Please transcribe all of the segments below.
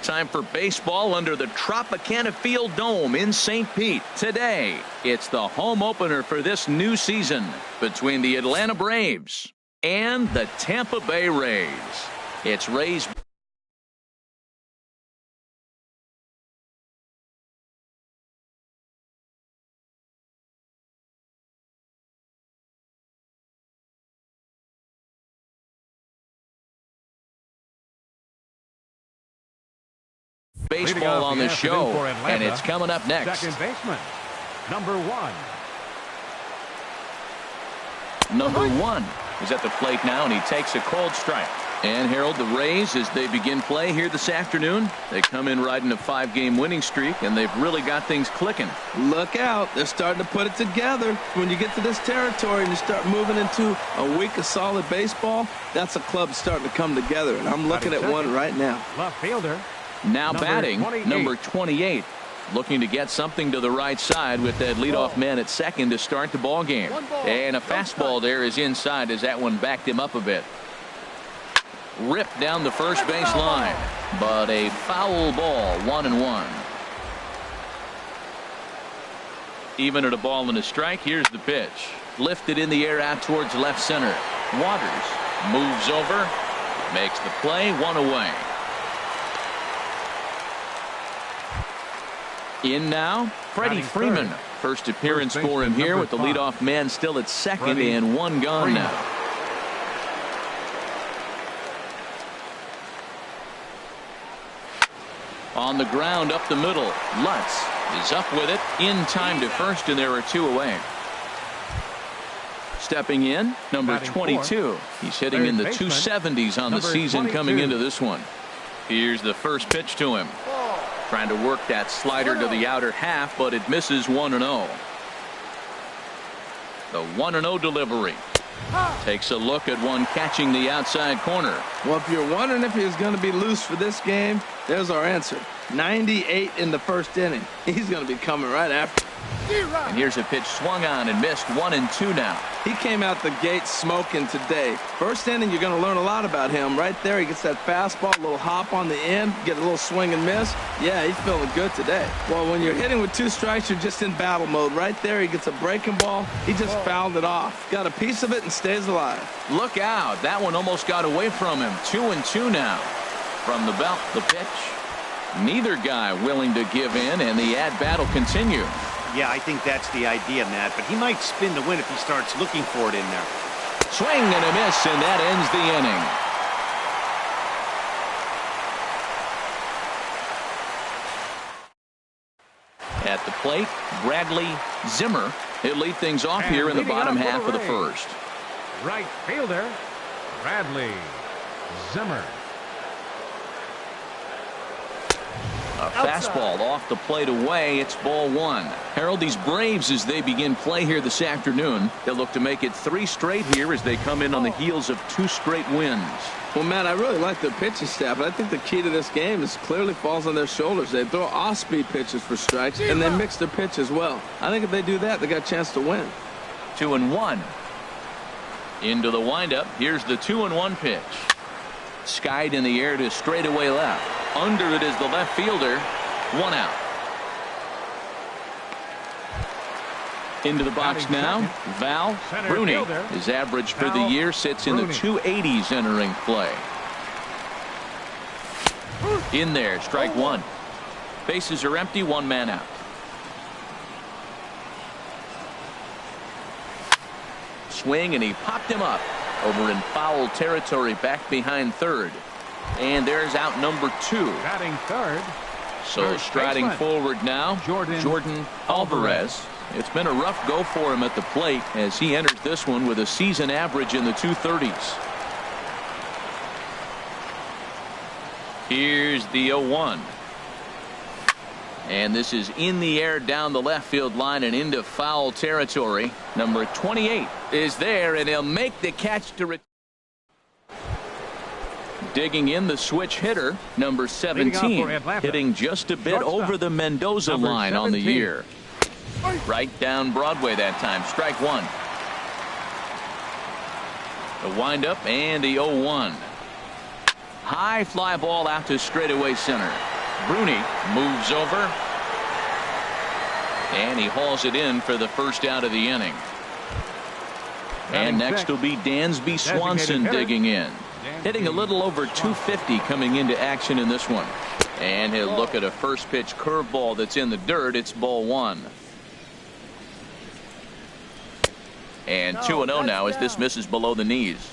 time for baseball under the Tropicana Field Dome in St. Pete. Today, it's the home opener for this new season between the Atlanta Braves and the Tampa Bay Rays. It's Rays. Baseball on the show, and it's coming up next. Second baseman, number one. Number one is at the plate now, and he takes a cold strike. And Harold, the Rays, as they begin play here this afternoon, they come in riding a 5-game winning streak, and they've really got things clicking. Look out. They're starting to put it together. When you get to this territory and you start moving into a week of solid baseball, that's a club starting to come together, and I'm looking at one right now. Left fielder. Now batting, number 28, looking to get something to the right side with that leadoff man at second to start the ball game. And a fastball there is inside as that one backed him up a bit. Ripped down the first base line, but a foul ball, 1-1. Even at a ball and a strike, here's the pitch. Lifted in the air out towards left center. Waters moves over, makes the play, 1 away. In now, Freddie Freeman. First appearance for him here with the leadoff man still at second and one gone now. On the ground up the middle. Lutz is up with it in time to first, and there are 2 away. Stepping in, number 22. He's hitting in the 270s on the season coming into this one. Here's the first pitch to him. Trying to work that slider to the outer half, but it misses 1-0. The 1-0 delivery. Takes a look at one catching the outside corner. Well, if you're wondering if he's going to be loose for this game, there's our answer. 98 in the first inning. He's going to be coming right after. And here's a pitch swung on and missed, 1-2 now. He came out the gate smoking today. First inning, you're going to learn a lot about him. Right there, he gets that fastball, a little hop on the end, get a little swing and miss. Yeah, he's feeling good today. Well, when you're hitting with 2 strikes, you're just in battle mode. Right there, he gets a breaking ball. He just fouled it off. Got a piece of it and stays alive. Look out. That one almost got away from him. 2-2 now. From the belt, the pitch. Neither guy willing to give in, and the at-bat will continue. Yeah, I think that's the idea, Matt, but he might spin to win if he starts looking for it in there. Swing and a miss, and that ends the inning. At the plate, Bradley Zimmer. He'll lead things off here in the bottom half of the first. Right fielder, Bradley Zimmer. A fastball off the plate away. It's ball 1. Harold, these Braves, as they begin play here this afternoon, they'll look to make it 3 straight here as they come in on the heels of 2 straight wins. Well, Matt, I really like their pitching staff, but I think the key to this game is clearly falls on their shoulders. They throw off-speed pitches for strikes, and they mix their pitch as well. I think if they do that, they got a chance to win. 2-1. Into the windup. Here's the 2-1 pitch. Skied in the air to straightaway left. Under it is the left fielder. 1 out. Into the box now. Val Bruni. His average for the year sits in the 280s entering play. In there, strike 1. Bases are empty, 1 man out. Swing, and he popped him up. Over in foul territory, back behind third. And there's out number 2. Batting third. So striding forward now, Jordan Alvarez. It's been a rough go for him at the plate as he enters this one with a season average in the 230s. Here's the 0-1. And this is in the air down the left field line and into foul territory. Number 28 is there, and he'll make the catch to digging in the switch hitter, number 17, hitting just a bit over the Mendoza line on the year. Right down Broadway that time. Strike 1. The windup and the 0-1. High fly ball out to straightaway center. Bruni moves over. And he hauls it in for the first out of the inning. And next will be Dansby Swanson digging in. Hitting a little over 250 coming into action in this one. And he'll look at a first pitch curveball that's in the dirt. It's ball one. And 2-0 now as this misses below the knees.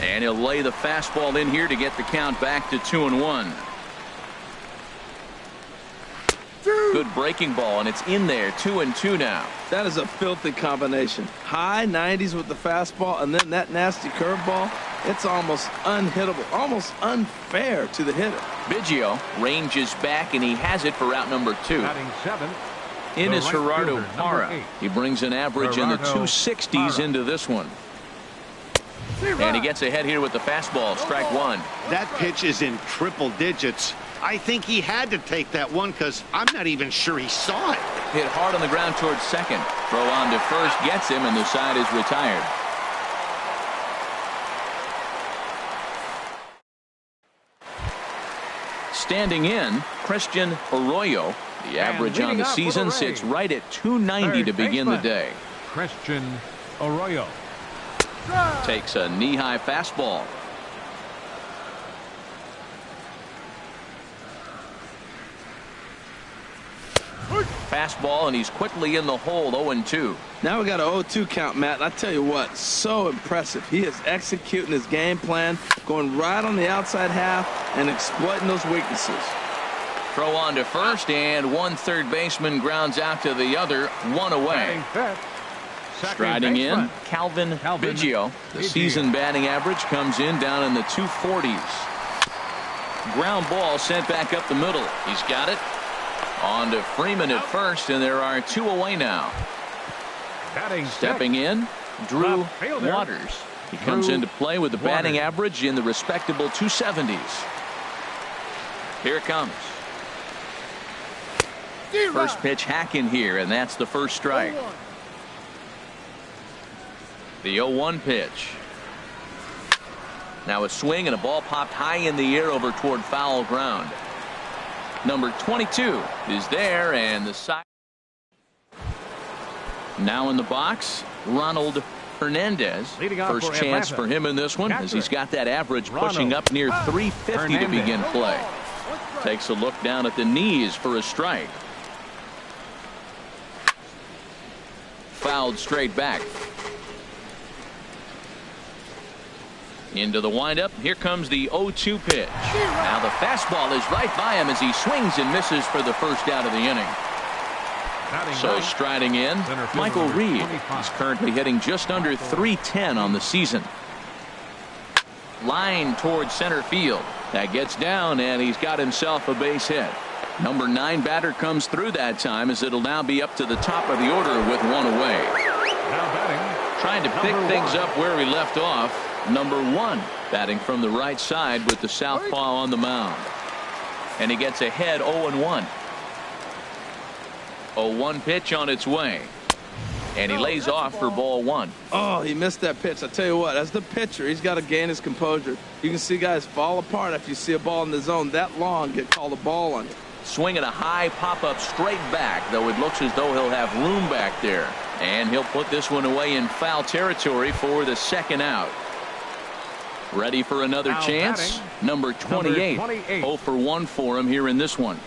And he'll lay the fastball in here to get the count back to 2-1. Good breaking ball, and it's in there. 2-2 now. That is a filthy combination. High 90s with the fastball, and then that nasty curveball. It's almost unhittable, almost unfair to the hitter. Biggio ranges back, and he has it for out number 2. Batting seventh, In is right Gerardo fielder, Parra. 8. He brings an average in the Gerardo 260s Parra. into this one. And he gets ahead here with the fastball. Strike one. That pitch is in triple digits. I think he had to take that one because I'm not even sure he saw it. Hit hard on the ground towards second. Throw on to first gets him, and the side is retired. Standing in, Christian Arroyo. The average on the season sits right at 290 to begin the day. Christian Arroyo. Takes a knee-high fastball. Fastball, and he's quickly in the hole. 0-2. Now we got an 0-2 count, Matt. And I tell you what, so impressive. He is executing his game plan, going right on the outside half and exploiting those weaknesses. Throw on to first, and one third baseman grounds out to the other. One away. Striding in, Calvin Biggio. The season batting average comes in down in the 240s. Ground ball sent back up the middle. He's got it. On to Freeman at first, and there are 2 away now. Stepping in, Drew Waters. He comes into play with the batting average in the respectable 270s. Here it comes. First pitch hack in here, and that's the first strike. The 0-1 pitch. Now a swing, and a ball popped high in the air over toward foul ground. Number 22 is there, and the side. Now in the box, Ronald Hernandez. First chance for him in this one, as he's got that average pushing up near 350 to begin play. Takes a look down at the knees for a strike. Fouled straight back. Into the windup. Here comes the 0-2 pitch. Now the fastball is right by him as he swings and misses for the first out of the inning. So striding in, Michael Reed. He's currently hitting just under .310 on the season. Line towards center field. That gets down, and he's got himself a base hit. Number 9 batter comes through that time, as it'll now be up to the top of the order with 1 away. Trying to pick things up where we left off. Number 1 batting from the right side with the southpaw on the mound. And he gets ahead 0-1. 0-1 pitch on its way. And he lays off for ball 1. Oh, he missed that pitch. I tell you what, as the pitcher, he's got to gain his composure. You can see guys fall apart if you see a ball in the zone that long get called a ball on you. Swinging a high pop-up straight back, though it looks as though he'll have room back there. And he'll put this one away in foul territory for the second out. Ready for another chance? Number 28. 0 for 1 for him here in this one.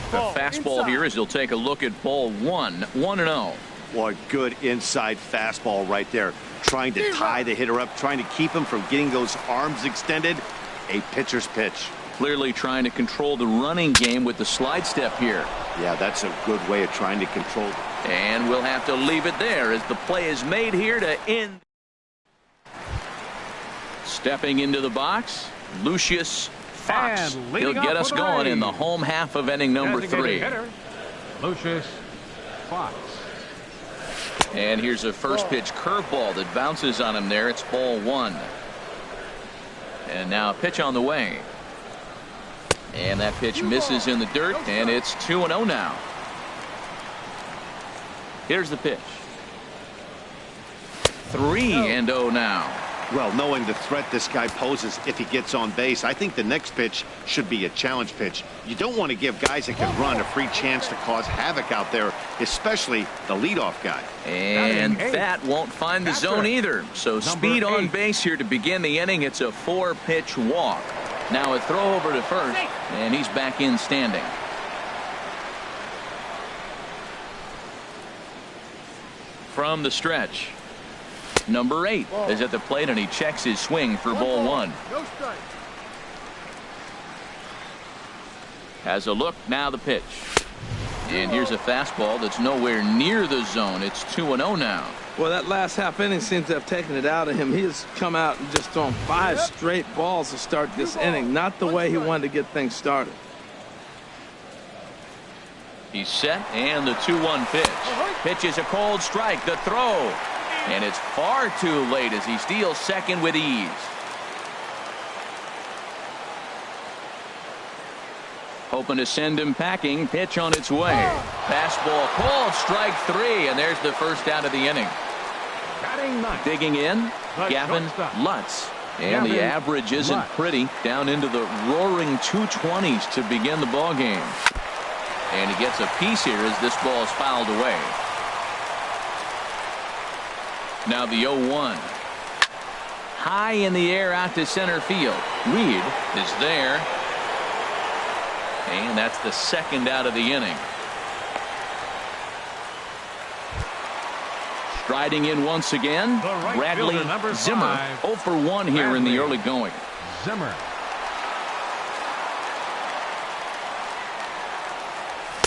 The fastball here as he'll take a look at ball 1. 1-0. What good inside fastball right there. Trying to tie the hitter up, trying to keep him from getting those arms extended. A pitcher's pitch. Clearly trying to control the running game with the slide step here. Yeah, that's a good way of trying to control it. And we'll have to leave it there as the play is made here to end. Stepping into the box, Lucius Fox. He'll get us going in the home half of inning number 3. Lucius Fox. And here's a first pitch curveball that bounces on him there. It's ball 1. And now a pitch on the way. And that pitch misses in the dirt, and it's 2-0 now. Here's the pitch. 3-0 now. Well, knowing the threat this guy poses if he gets on base, I think the next pitch should be a challenge pitch. You don't want to give guys that can run a free chance to cause havoc out there, especially the leadoff guy. And that won't find the zone either. So speed on base here to begin the inning. It's a 4-pitch walk. Now a throw over to first, and he's back in standing. From the stretch, number 8 is at the plate, and he checks his swing for ball 1. No strike. Has a look, now the pitch. And here's a fastball that's nowhere near the zone. It's 2-0 now. Well, that last half inning seems to have taken it out of him. He has come out and just thrown 5 straight balls to start this inning. Not the way he wanted to get things started. He's set, and the 2-1 pitch. Pitch is a cold strike. The throw. And it's far too late as he steals second with ease. Hoping to send him packing. Pitch on its way. Fastball called, strike 3, and there's the first out of the inning. Digging in, Gavin Lutz. And the average isn't pretty. Down into the roaring 220s to begin the ball game. And he gets a piece here as this ball is fouled away. Now the 0-1. High in the air out to center field. Reed is there. And that's the second out of the inning. Striding in once again, Bradley Zimmer. 0 for 1 here in the early going. Zimmer.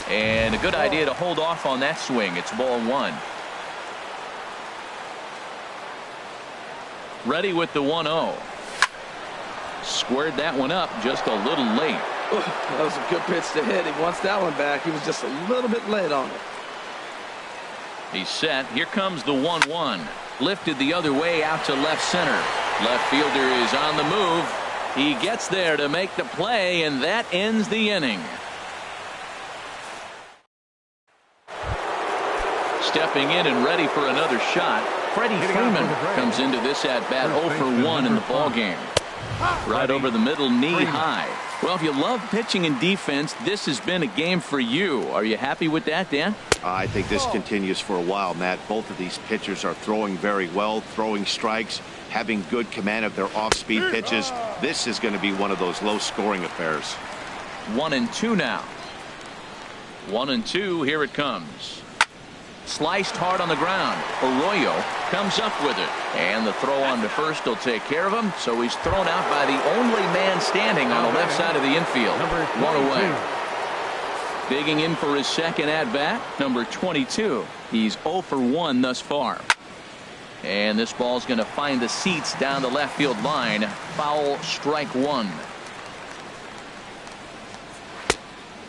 And a good idea to hold off on that swing. It's ball 1. Ready with the 1-0. Squared that one up just a little late. That was a good pitch to hit. He wants that one back. He was just a little bit late on it. He's set. Here comes the 1-1. Lifted the other way out to left center. Left fielder is on the move. He gets there to make the play, and that ends the inning. Stepping in and ready for another shot, Freddie Freeman comes into this at bat 0 for 1 in the ball game. Right over the middle, knee high. Well, if you love pitching and defense, this has been a game for you. Are you happy with that, Dan? I think this continues for a while, Matt. Both of these pitchers are throwing very well, throwing strikes, having good command of their off-speed pitches. This is going to be one of those low-scoring affairs. 1-2 now. 1-2. Here it comes. Sliced hard on the ground. Arroyo comes up with it. And the throw on to first will take care of him. So he's thrown out by the only man standing on the left side of the infield. 1 away. Digging in for his second at-bat, number 22. He's 0 for 1 thus far. And this ball's going to find the seats down the left field line. Foul, strike 1.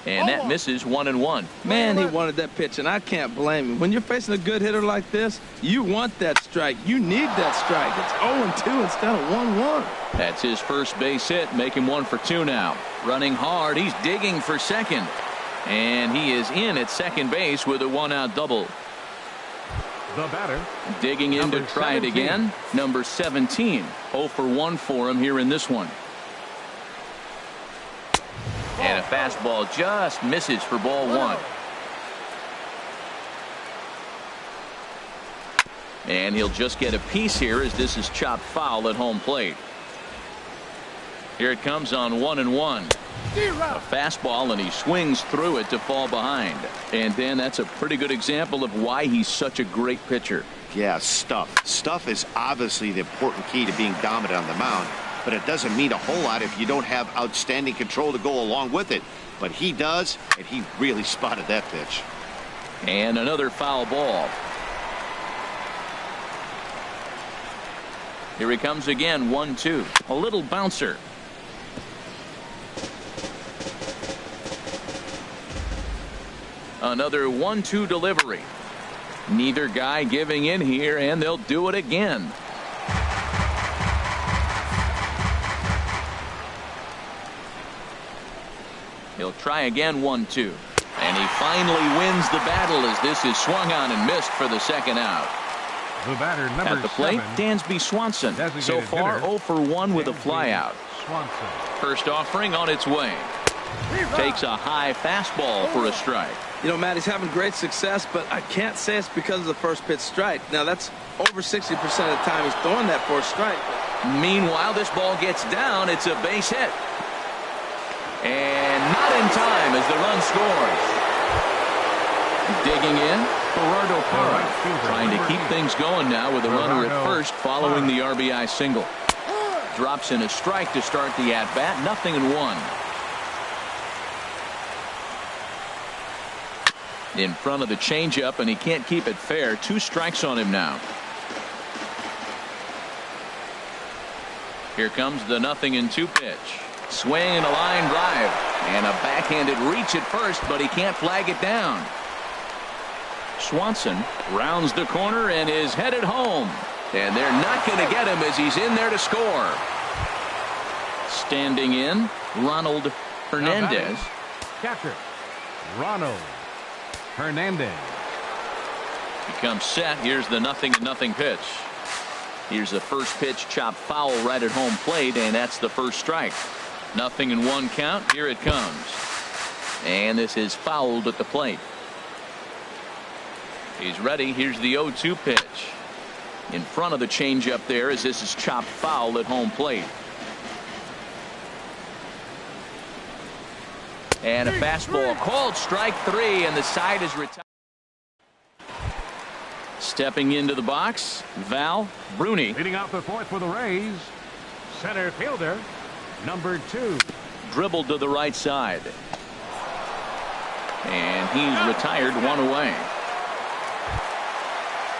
And that misses 1-1. Man, he wanted that pitch, and I can't blame him. When you're facing a good hitter like this, you want that strike. You need that strike. It's 0-2 instead of 1-1. That's his first base hit, make him 1 for 2 now. Running hard, he's digging for second. And he is in at second base with a 1-out double. The batter. Digging in to try it again. Number 17. 0 for 1 for him here in this one. And a fastball just misses for ball 1. And he'll just get a piece here as this is chopped foul at home plate. Here it comes on 1-1. A fastball, and he swings through it to fall behind. And Dan, that's a pretty good example of why he's such a great pitcher. Yeah, stuff. Stuff is obviously the important key to being dominant on the mound. But it doesn't mean a whole lot if you don't have outstanding control to go along with it. But he does, and he really spotted that pitch. And another foul ball. Here he comes again, 1-2. A little bouncer. Another 1-2 delivery. Neither guy giving in here, and they'll do it again. He'll try again, 1-2. And he finally wins the battle as this is swung on and missed for the second out. The batter, number At the plate, 7. Dansby Swanson. Designated So far, hitter, 0 for 1 with a Dansby flyout. Swanson. First offering on its way. Takes a high fastball for a strike. You know, Matt, he's having great success, but I can't say it's because of the first pitch strike. Now, that's over 60% of the time he's throwing that for a strike. Meanwhile, this ball gets down. It's a base hit. And not in time as the run scores. Digging in, Gerardo Parra, trying to keep things going now with a runner at first following the RBI single. Drops in a strike to start the at-bat, 0-1. In front of the changeup, and he can't keep it fair. 2 strikes on him now. Here comes the 0-2 pitch. Swing and a line drive. And a backhanded reach at first, but he can't flag it down. Swanson rounds the corner and is headed home. And they're not going to get him as he's in there to score. Standing in, Ronald Hernandez. Catcher, Ronald Hernandez. Becomes set. Here's the 0-0 pitch. Here's the first pitch, chopped foul right at home plate, and that's the first strike. 0-1 count. Here it comes. And this is fouled at the plate. He's ready. Here's the 0-2 pitch. In front of the changeup there as this is chopped foul at home plate. And a fastball called strike 3, and the side is retired. Stepping into the box, Val Bruni. Leading off the 4th for the Rays, center fielder, number 2. Dribbled to the right side. And he's retired, 1 away.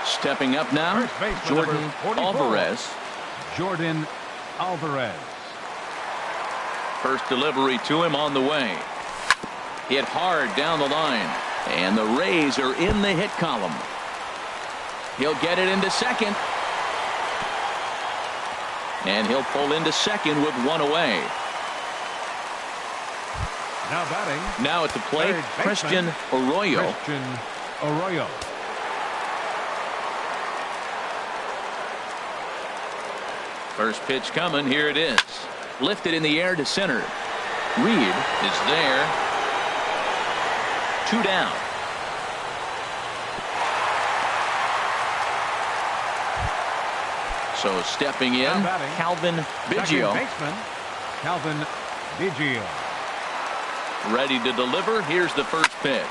Stepping up now, Jordan Alvarez. Jordan Alvarez. First delivery to him on the way. Hit hard down the line. And the Rays are in the hit column. He'll get it into second. And he'll pull into second with 1 away. Now batting. Now at the plate, Christian Arroyo. Christian Arroyo. First pitch coming. Here it is. Lifted in the air to center. Reed is there. 2 down. So stepping in, Calvin Biggio. Baseman, Calvin Biggio. Ready to deliver. Here's the first pitch.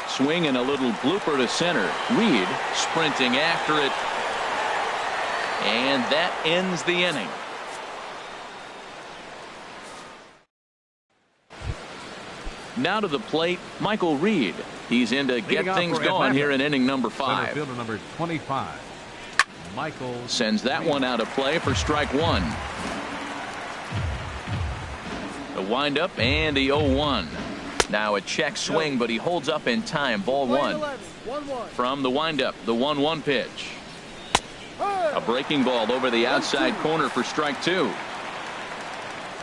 Swing and a little blooper to center. Reed sprinting after it. And that ends the inning. Now to the plate, Michael Reed. He's in to get things going here in inning number 5. Fielder number 25. Michael sends that one out of play for strike 1. The windup and the 0-1. Now a check swing, but he holds up in time. Ball 1. From the windup, the 1-1 pitch. A breaking ball over the outside corner for strike 2.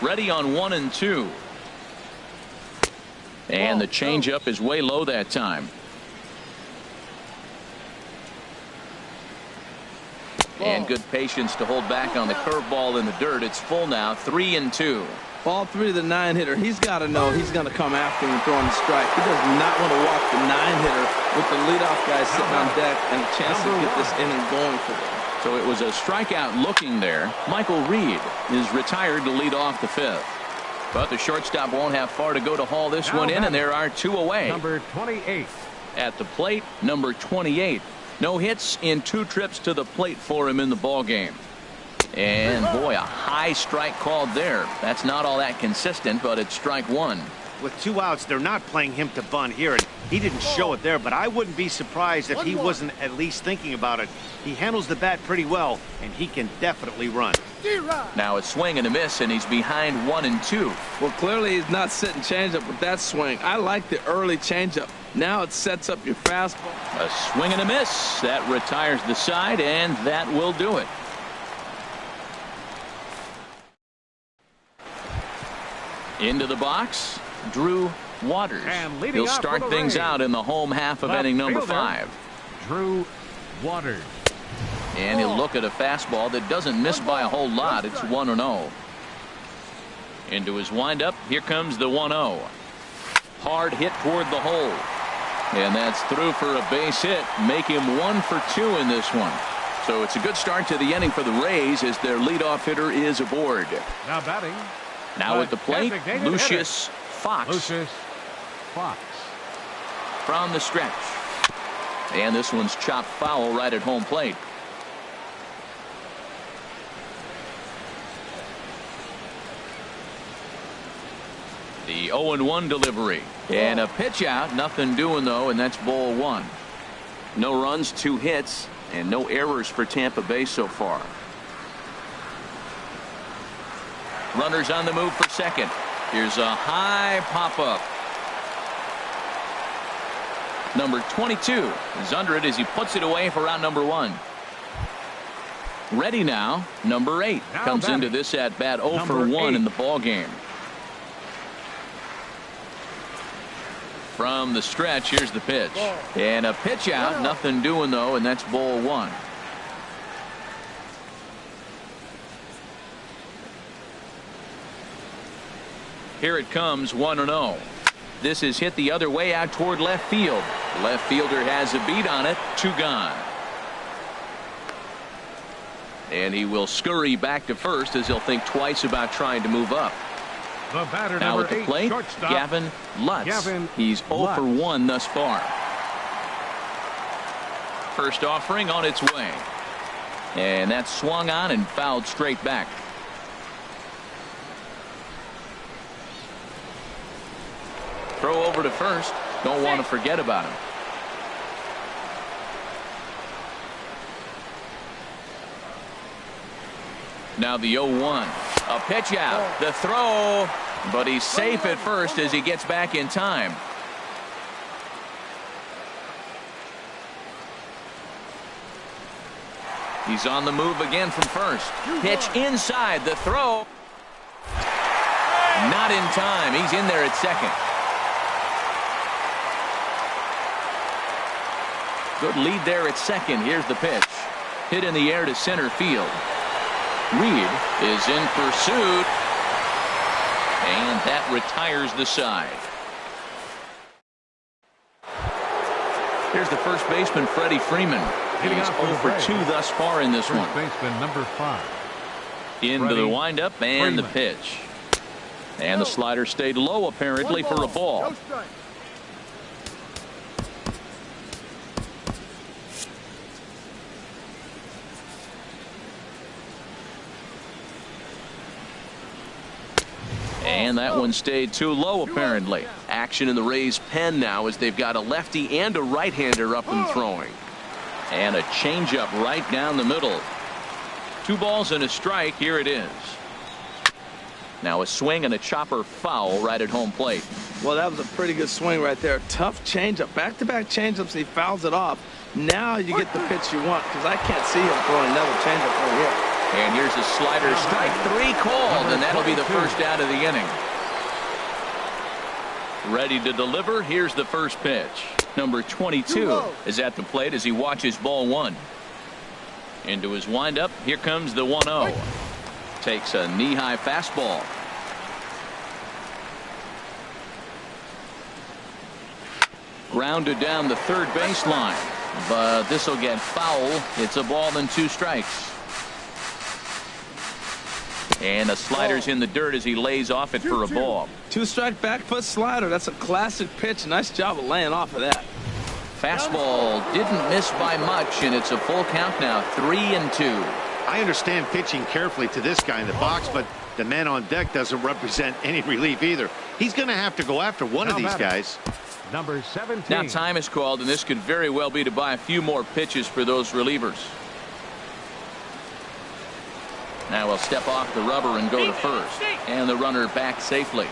Ready on 1 and 2. And the changeup is way low that time. And good patience to hold back on the curveball in the dirt. It's full now, 3 and 2. Ball 3 to the 9-hitter. He's got to know he's going to come after him and throw him the strike. He does not want to walk the 9-hitter with the leadoff guy sitting on deck and a chance to get this inning going for them. So it was a strikeout looking there. Michael Reed is retired to lead off the 5th. But the shortstop won't have far to go to haul this one in, and there are 2 away. Number 28. At the plate, number 28. No hits in 2 trips to the plate for him in the ball game. And boy, a high strike called there. That's not all that consistent, but it's strike 1. With 2 outs, they're not playing him to bunt here, and he didn't show it there, but I wouldn't be surprised if he wasn't at least thinking about it. He handles the bat pretty well, and he can definitely run. Now a swing and a miss, and he's behind 1 and 2. Well, clearly he's not sitting changeup with that swing. I like the early changeup. Now it sets up your fastball. A swing and a miss. That retires the side, and that will do it. Into the box, Drew Waters. He'll start things out in the home half of inning number 5. Drew Waters. And he'll look at a fastball that doesn't miss by a whole lot. It's 1-0. Into his windup. Here comes the 1-0. Hard hit toward the hole. And that's through for a base hit. Make him 1 for 2 in this one. So it's a good start to the inning for the Rays as their leadoff hitter is aboard. Now batting. Now at the plate, Lucius Fox. Lucius Fox. From the stretch. And this one's chopped foul right at home plate. The 0-1 delivery. And a pitch out. Nothing doing, though, and that's ball 1. No runs, 2 hits, and no errors for Tampa Bay so far. Runners on the move for second. Here's a high pop-up. Number 22 is under it as he puts it away for out number 1. Ready now, number 8 comes into this at bat 0 for 1 in the ball game. From the stretch, here's the pitch. And a pitch out, nothing doing, though, and that's ball 1. Here it comes, 1-0. This is hit the other way out toward left field. Left fielder has a beat on it. 2 gone. And he will scurry back to first as he'll think twice about trying to move up. The batter, now number at the 8, plate, shortstop, Gavin Lutz. He's 0 Lutz. for 1 thus far. First offering on its way. And that's swung on and fouled straight back. Throw over to first. Don't want to forget about him. Now the 0-1. A pitch out. The throw. But he's safe at first as he gets back in time. He's on the move again from first. Pitch inside. The throw. Not in time. He's in there at second. Good lead there at second. Here's the pitch. Hit in the air to center field. Reed is in pursuit. And that retires the side. Here's the first baseman, Freddie Freeman. He's 0 for 2 thus far in this one. First baseman, number 5. Into the windup and the pitch. And the slider stayed low apparently for a ball. And that one stayed too low apparently. Action in the Rays pen now as they've got a lefty and a right-hander up and throwing. And a changeup right down the middle. 2 balls and a strike. Here it is. Now a swing and a chopper foul right at home plate. Well, that was a pretty good swing right there. Tough changeup. Back-to-back changeups, and he fouls it off. Now you get the pitch you want because I can't see him throwing another changeup over here. And here's a slider. Strike 3 called, and that'll be the first out of the inning. Ready to deliver. Here's the first pitch. Number 22 is at the plate as he watches ball 1. Into his windup. Here comes the 1-0. Takes a knee-high fastball. Grounded down the third baseline. But this will get foul. It's a ball and 2 strikes. And the slider's in the dirt as he lays off it for a ball. 2-strike back foot slider. That's a classic pitch. Nice job of laying off of that. Fastball didn't miss by much, and it's a full count now, 3-2. I understand pitching carefully to this guy in the box, but the man on deck doesn't represent any relief either. He's going to have to go after one of these guys. Number 17. Now time is called, and this could very well be to buy a few more pitches for those relievers. Now we'll step off the rubber and go to first. And the runner back safely.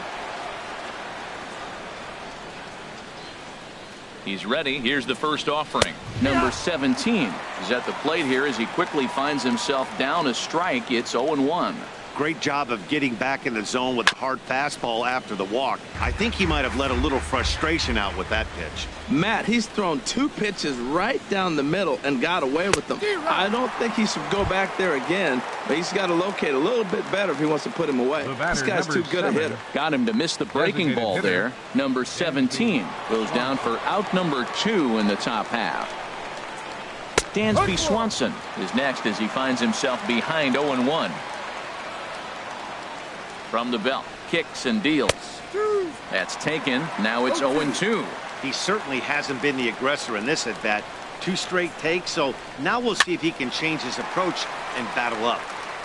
He's ready. Here's the first offering. Number 17 is at the plate here as he quickly finds himself down a strike. It's 0-1. Great job of getting back in the zone with the hard fastball after the walk. I think he might have let a little frustration out with that pitch. Matt, he's thrown 2 pitches right down the middle and got away with them. I don't think he should go back there again, but he's got to locate a little bit better if he wants to put him away. This guy's too good a hitter. Got him to miss the breaking ball there. Number 17 goes down for out number 2 in the top half. Dansby Swanson is next as he finds himself behind 0-1. From the belt, kicks and deals. That's taken. Now it's 0-2. He certainly hasn't been the aggressor in this at bat. 2 straight takes, so now we'll see if he can change his approach and battle up.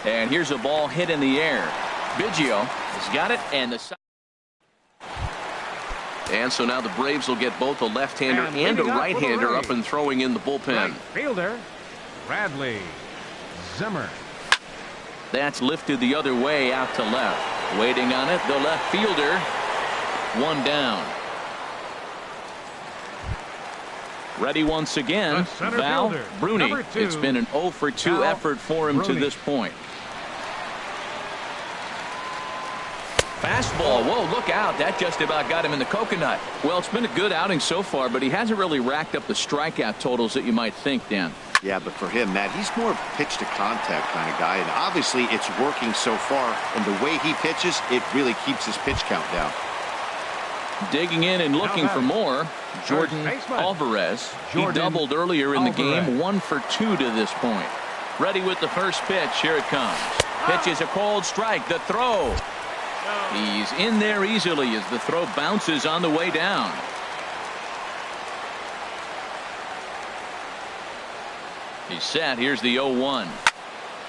And here's a ball hit in the air. Biggio has got it, and so now the Braves will get both a left-hander and a right-hander up and throwing in the bullpen. Right fielder, Bradley Zimmer. That's lifted the other way out to left. Waiting on it, the left fielder. 1 down. Ready once again, Val Bruni. It's been an 0 for 2 effort for him to this point. Fastball. Whoa, look out. That just about got him in the coconut. Well, it's been a good outing so far, but he hasn't really racked up the strikeout totals that you might think, Dan. Yeah, but for him, Matt, he's more pitch to contact kind of guy, and obviously it's working so far, and the way he pitches, it really keeps his pitch count down. Digging in and looking for more, Jordan Alvarez. He doubled earlier in the game, 1 for 2 to this point. Ready with the first pitch. Here it comes. Pitch is a cold strike. The throw. He's in there easily as the throw bounces on the way down. He's set. Here's the 0-1.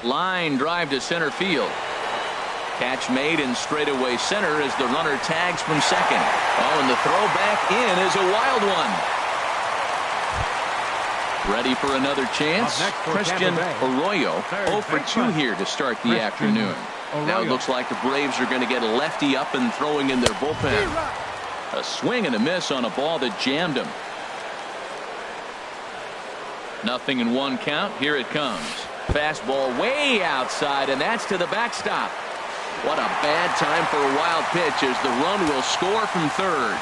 Line drive to center field. Catch made in straightaway center as the runner tags from second. Oh, and the throw back in is a wild one. Ready for another chance. Christian Arroyo 0 for 2 here to start the afternoon. Now it looks like the Braves are going to get a lefty up and throwing in their bullpen. A swing and a miss on a ball that jammed him. 0-1 count. Here it comes. Fastball way outside, and that's to the backstop. What a bad time for a wild pitch as the run will score from third.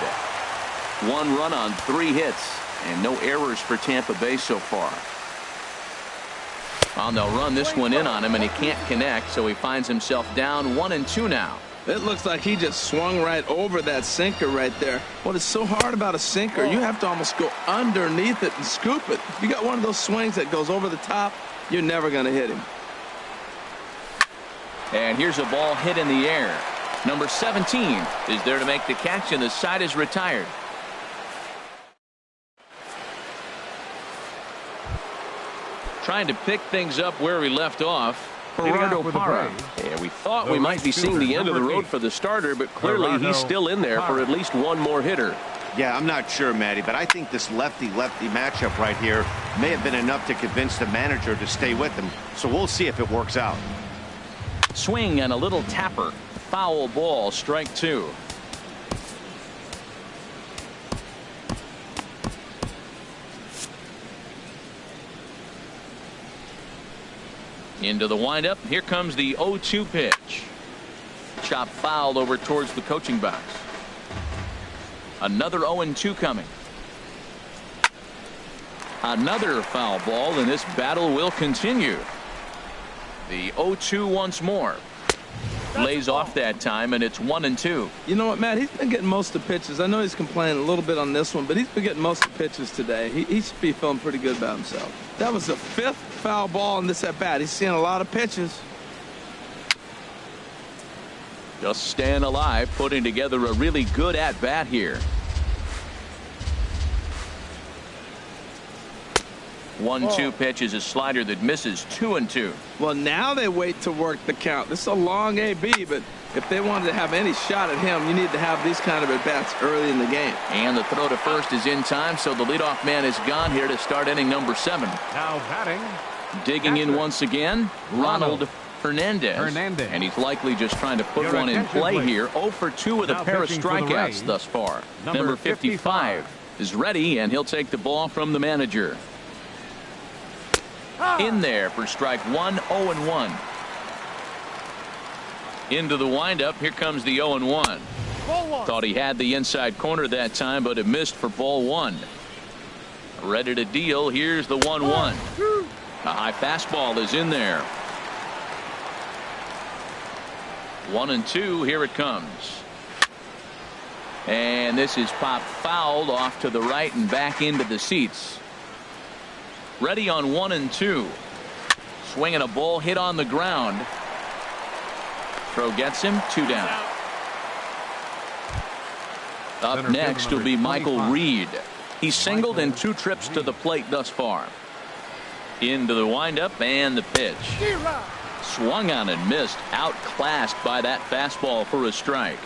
1 run on 3 hits and no errors for Tampa Bay so far. Well, they'll run this one in on him, and he can't connect, so he finds himself down 1-2 now. It looks like he just swung right over that sinker right there. What is so hard about a sinker, you have to almost go underneath it and scoop it. If you got one of those swings that goes over the top, you're never going to hit him. And here's a ball hit in the air. Number 17 is there to make the catch, and the side is retired. Trying to pick things up where we left off. Gerardo Parra. Yeah, we thought we might be seeing the end of the road for the starter, but clearly he's still in there for at least one more hitter. Yeah, I'm not sure, Matty, but I think this lefty-lefty matchup right here may have been enough to convince the manager to stay with him. So we'll see if it works out. Swing and a little tapper. Foul ball, strike 2. Into the windup. Here comes the 0-2 pitch. Chop fouled over towards the coaching box. Another 0-2 coming. Another foul ball, and this battle will continue. The 0-2 once more. Lays off that time, and it's 1-2. You know what, Matt? He's been getting most of the pitches. I know he's complaining a little bit on this one, but he's been getting most of the pitches today. He should be feeling pretty good about himself. That was the 5th foul ball in this at-bat. He's seeing a lot of pitches. Just staying alive, putting together a really good at-bat here. 1-2 pitch is a slider that misses. 2-2. Well, now they wait to work the count. This is a long AB, but if they wanted to have any shot at him, you need to have these kind of at-bats early in the game. And the throw to first is in time, so the leadoff man is gone here to start inning number 7. Now batting. Digging in once again, Ronald Hernandez. And he's likely just trying to put one in play here. 0 for 2 with a pair of strikeouts thus far. Number 55 is ready, and he'll take the ball from the manager. In there for strike 1, 0-1. Into the windup. Here comes the 0-1. Thought he had the inside corner that time, but it missed for ball one. Ready to deal. Here's the 1-1. A high fastball is in there. 1-2. Here it comes. And this is popped fouled off to the right and back into the seats. Ready on 1-2. Swinging a ball hit on the ground. Throw gets him. 2 down. Up next will be Michael Reed. He's singled in 2 trips to the plate thus far. Into the windup and the pitch. Swung on and missed. Outclassed by that fastball for a strike.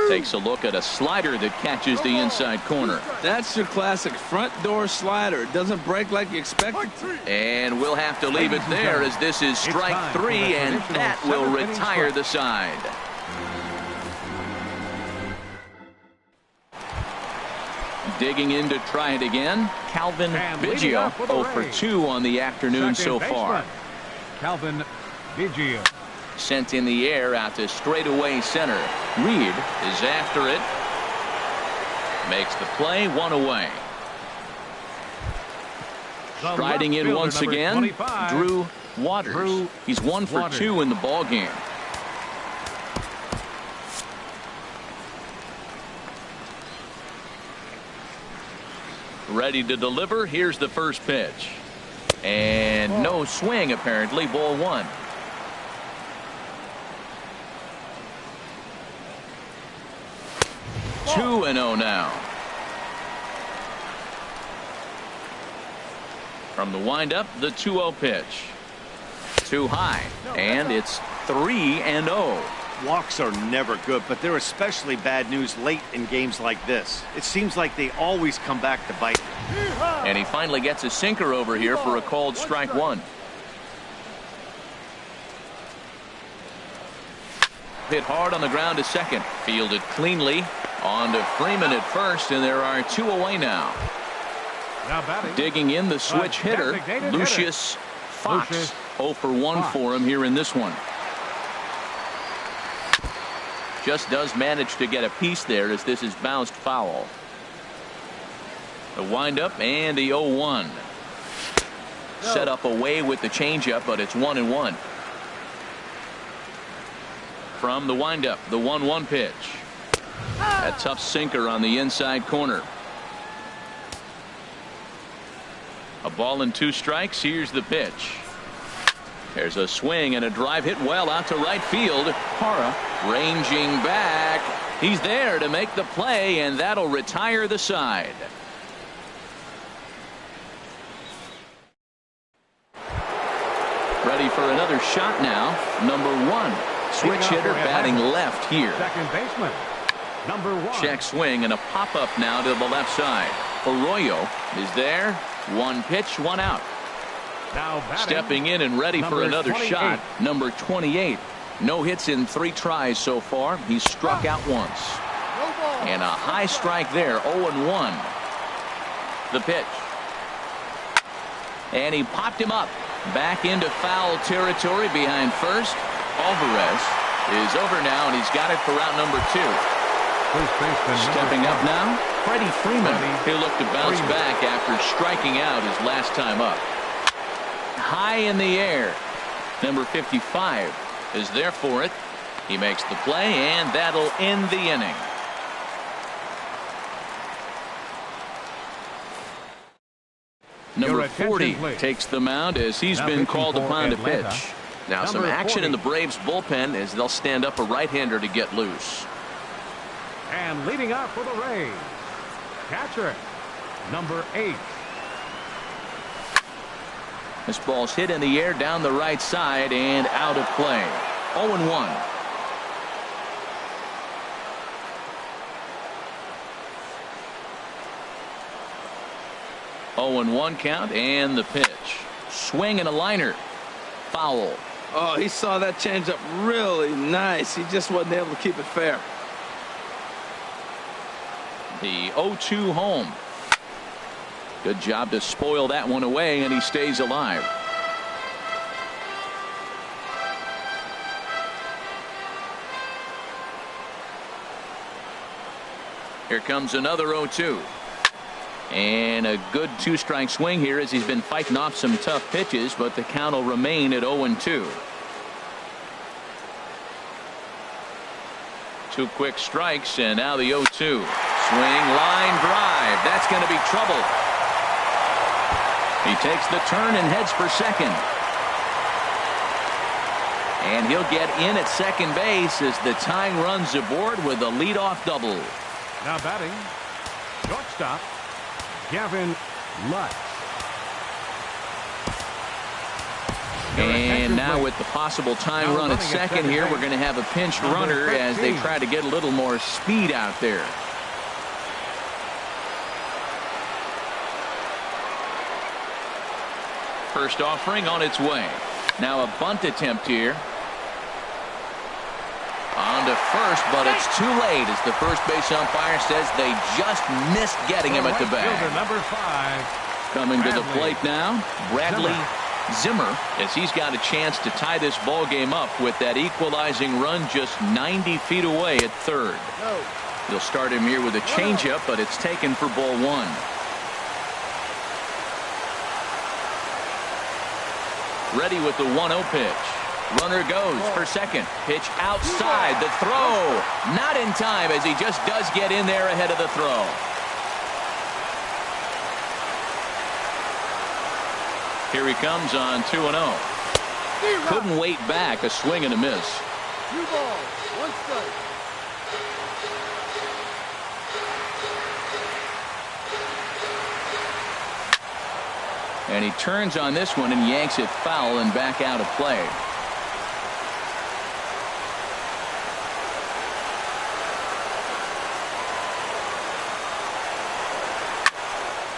Takes a look at a slider that catches the inside corner. That's your classic front door slider. It doesn't break like you expect it to. And we'll have to leave it there as this is strike 3, and that will retire the side. Digging in to try it again, Calvin Biggio, 0 for 2 on the afternoon so far. Calvin Biggio. Sent in the air out to straightaway center. Reed is after it. Makes the play, 1 away. Striding in once again, Drew Waters. He's 1 for 2 in the ball game. Ready to deliver. Here's the first pitch. And no swing apparently. Ball 1. Two and 0 now. From the windup, the 2-0 pitch. Too high, and it's 3-0. Walks are never good, but they're especially bad news late in games like this. It seems like they always come back to bite. And he finally gets a sinker over here for a called strike 1. Hit hard on the ground to second. Fielded cleanly. On to Freeman at first, and there are 2 away now. Digging in the switch hitter, Lucius Fox. 0 for 1 for him here in this one. Just does manage to get a piece there as this is bounced foul. The windup and the 0-1. Set up away with the changeup, but it's 1-1. From the windup, the 1-1 pitch. A tough sinker on the inside corner. A ball and 2 strikes. Here's the pitch. There's a swing and a drive hit well out to right field. Hara ranging back. He's there to make the play, and that'll retire the side. Ready for another shot now. Number 1. Switch hitter batting left here. Second baseman. Number 1. Check swing and a pop-up now to the left side. Arroyo is there. 1 pitch, 1 out. Now stepping in and ready for another 28. shot. Number 28. No hits in 3 tries so far. He's struck out once. And a high strike there. 0-1. The pitch. And he popped him up. Back into foul territory behind first. Alvarez is over now, and he's got it for route number 2. Stepping up now, Freddie Freeman. He'll look to bounce back after striking out his last time up. High in the air. Number 55 is there for it. He makes the play, and that'll end the inning. Number 40 takes the mound as he's been called upon to pitch. Now some action in the Braves bullpen as they'll stand up a right-hander to get loose. And leading off for the Rays, catcher, number 8. This ball's hit in the air down the right side and out of play. 0-1. Oh, 1 count and the pitch. Swing and a liner. Foul. Oh, he saw that changeup really nice. He just wasn't able to keep it fair. The 0-2 home. Good job to spoil that one away, and he stays alive. Here comes another 0-2. And a good two-strike swing here as he's been fighting off some tough pitches, but the count will remain at 0-2. Two quick strikes, and now the 0-2. Swing, line drive. That's going to be trouble. He takes the turn and heads for second. And he'll get in at second base as the tying runs aboard with a leadoff double. Now batting, shortstop, Gavin Lutz. And now with the possible tying run at second here, we're going to have a pinch runner as they try to get a little more speed out there. First offering on its way. Now a bunt attempt here. On to first, but it's too late as the first base umpire says they just missed getting him at the bag. Number 5. Coming to the plate now, Bradley Zimmer, as he's got a chance to tie this ball game up with that equalizing run just 90 feet away at third. He'll start him here with a changeup, but it's taken for ball 1. Ready with the 1-0 pitch. Runner goes for second. Pitch outside. The throw. Not in time as he just does get in there ahead of the throw. Here he comes on 2-0. Couldn't wait back. A swing and a miss. 2 balls, 1 strike. And he turns on this one and yanks it foul and back out of play.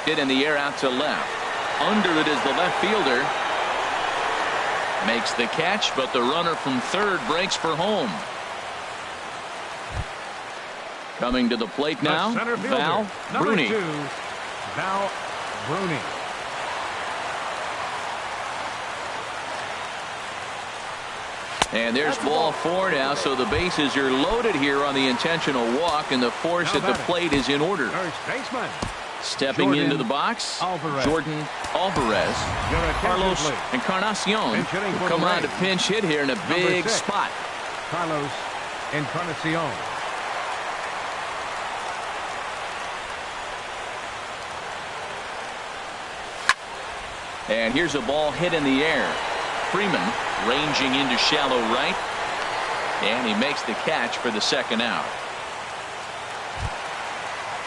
Hit in the air out to left. Under it is the left fielder. Makes the catch, but the runner from third breaks for home. Coming to the plate now, Val Bruni. Val Bruni. And there's ball 4 now, so the bases are loaded here on the intentional walk, and the force at the plate is in order. First baseman. Stepping Jordan into the box, Alvarez. Jordan Alvarez. Carlos Encarnacion will come on to pinch hit here in a big spot. Carlos Encarnacion. And here's a ball hit in the air. Freeman ranging into shallow right, and he makes the catch for the second out.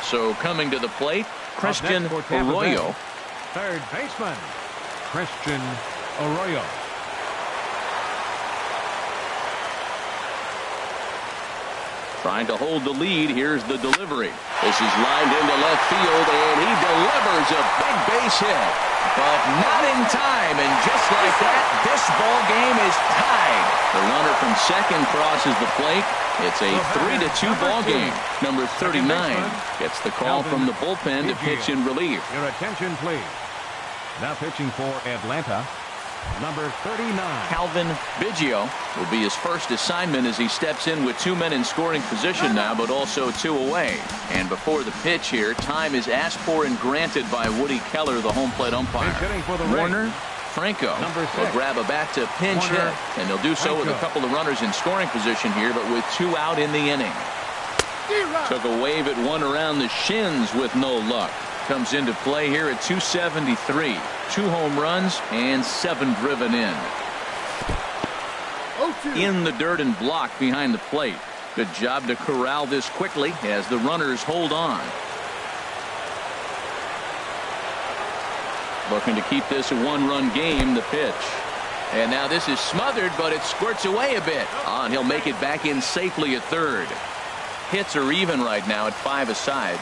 So coming to the plate, Christian Arroyo. Third baseman, Christian Arroyo. Trying to hold the lead. Here's the delivery. This is lined into left field, and he delivers a big base hit. But not in time, and just like that, this ball game is tied. The runner from second crosses the plate. It's a 3-2 ball game. Number 39 gets the call from the bullpen to pitch in relief. Your attention, please. Now pitching for Atlanta, number 39. Calvin Biggio will be his first assignment as he steps in with 2 men in scoring position now, but also 2 away. And before the pitch here, time is asked for and granted by Woody Keller, the home plate umpire. Warner Franco will grab a bat to pinch hit, and he'll do so with a couple of runners in scoring position here, but with 2 out in the inning. Took a wave at one around the shins with no luck. Comes into play here at 273. 2 home runs and 7 driven in. In the dirt and blocked behind the plate. Good job to corral this quickly as the runners hold on. Looking to keep this a 1-run game, the pitch. And now this is smothered, but it squirts away a bit. And he'll make it back in safely at third. Hits are even right now at 5 aside.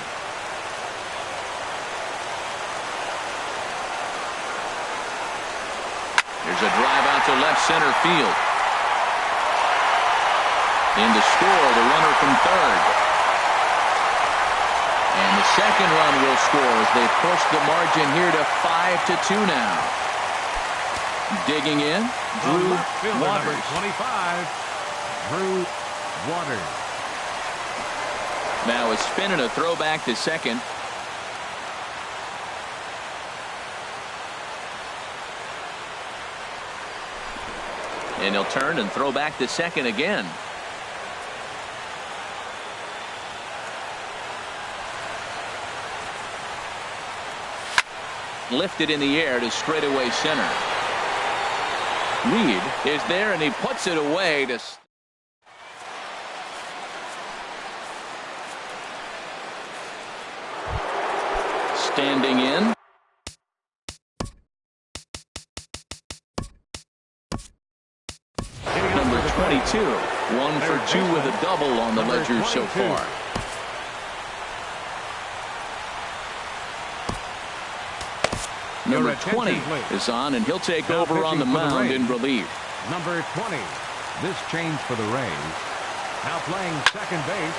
There's a drive out to left center field. In to score, the runner from third. And the second run will score as they push the margin here to 5-2 now. Digging in, Drew Waters. Number 25, Drew Waters. Now a spin and a throw back to second. And he'll turn and throw back to second again. Lifted in the air to straightaway center. Reed is there and he puts it away to standing in. Number 22, 1 for 2 with a double on the ledger so far. Number 20 is on, and he'll take over on the mound in relief. Number 20, this change for the Rays. Now playing second base.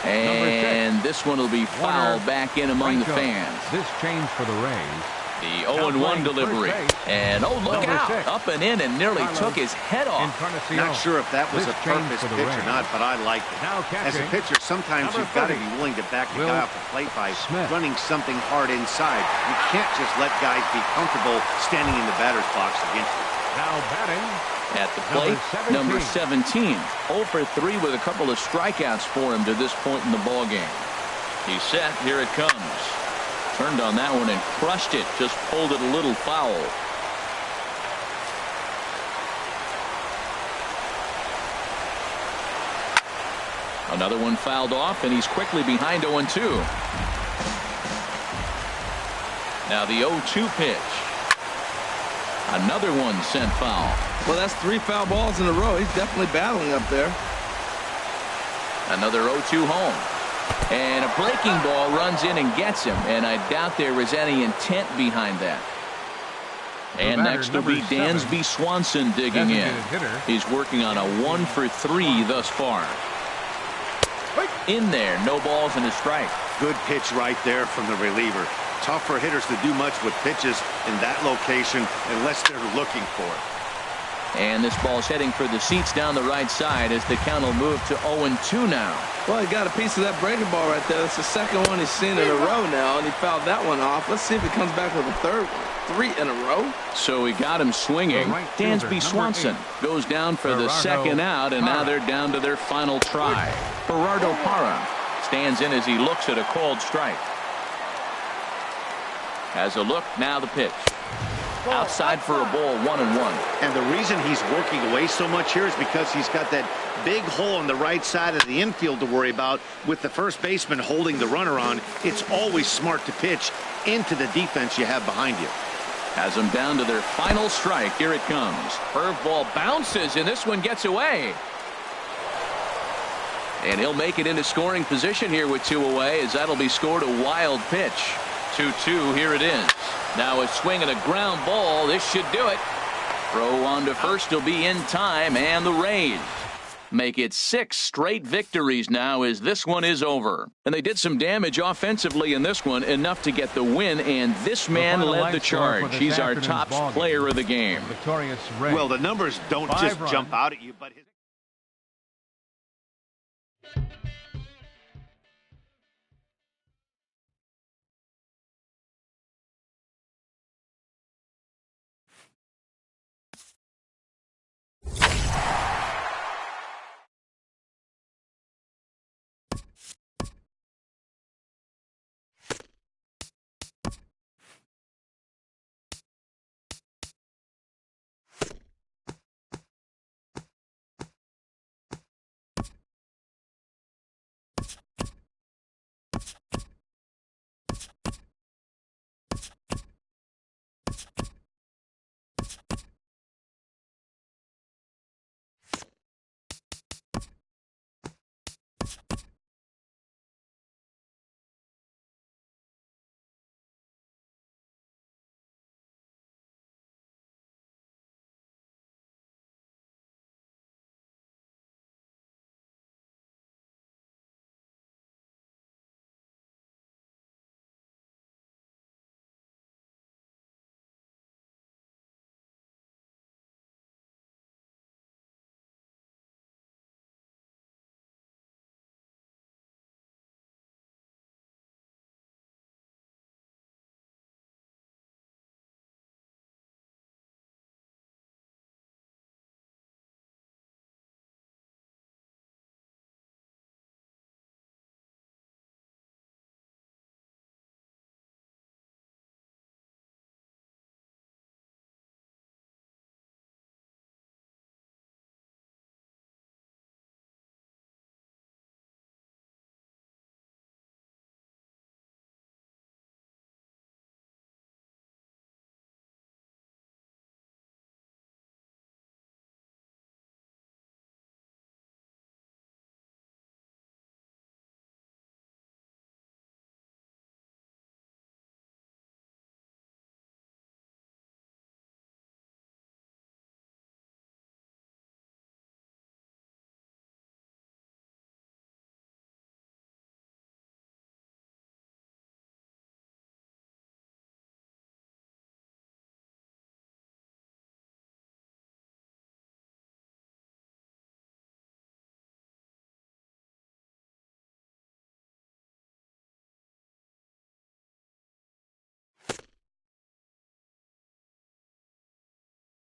And this one will be fouled back in among the fans. This change for the Rays. The 0-1 delivery. And oh, look out. Up and in and nearly took his head off. Not sure if that was a purpose pitch or not, but I liked it. As a pitcher, sometimes you've got to be willing to back the guy off the plate by running something hard inside. You can't just let guys be comfortable standing in the batter's box against you. Now batting. At the plate, number 17. 0 for 3 with a couple of strikeouts for him to this point in the ballgame. He's set. Here it comes. Turned on that one and crushed it. Just pulled it a little foul. Another one fouled off, and he's quickly behind 0-2. Now the 0-2 pitch. Another one sent foul. Well, that's 3 foul balls in a row. He's definitely battling up there. Another 0-2 home. And a breaking ball runs in and gets him, and I doubt there was any intent behind that. And next will be Dansby Swanson digging in. He's working on a 1 for 3 thus far. In there, no balls and a strike. Good pitch right there from the reliever. Tough for hitters to do much with pitches in that location unless they're looking for it. And this ball's heading for the seats down the right side as the count will move to 0-2 now. Well, he got a piece of that breaking ball right there. That's the second one he's seen in a row now, and he fouled that one off. Let's see if he comes back with a third one. 3 in a row. So he got him swinging. Dansby Swanson goes down for the second out, and now they're down to their final try. Gerardo Parra stands in as he looks at a called strike. Has a look, now the pitch. Outside for a ball, 1-1. And the reason he's working away so much here is because he's got that big hole on the right side of the infield to worry about with the first baseman holding the runner on. It's always smart to pitch into the defense you have behind you. Has them down to their final strike. Here it comes. Curveball bounces, and this one gets away. And he'll make it into scoring position here with 2 away, as that'll be scored a wild pitch. 2-2, here it is. Now a swing and a ground ball. This should do it. Throw on to first will be in time, and the Rays make it 6 straight victories now as this one is over. And they did some damage offensively in this one, enough to get the win, and this man led the charge. He's our top player of the game. Well, the numbers don't just jump out at you, but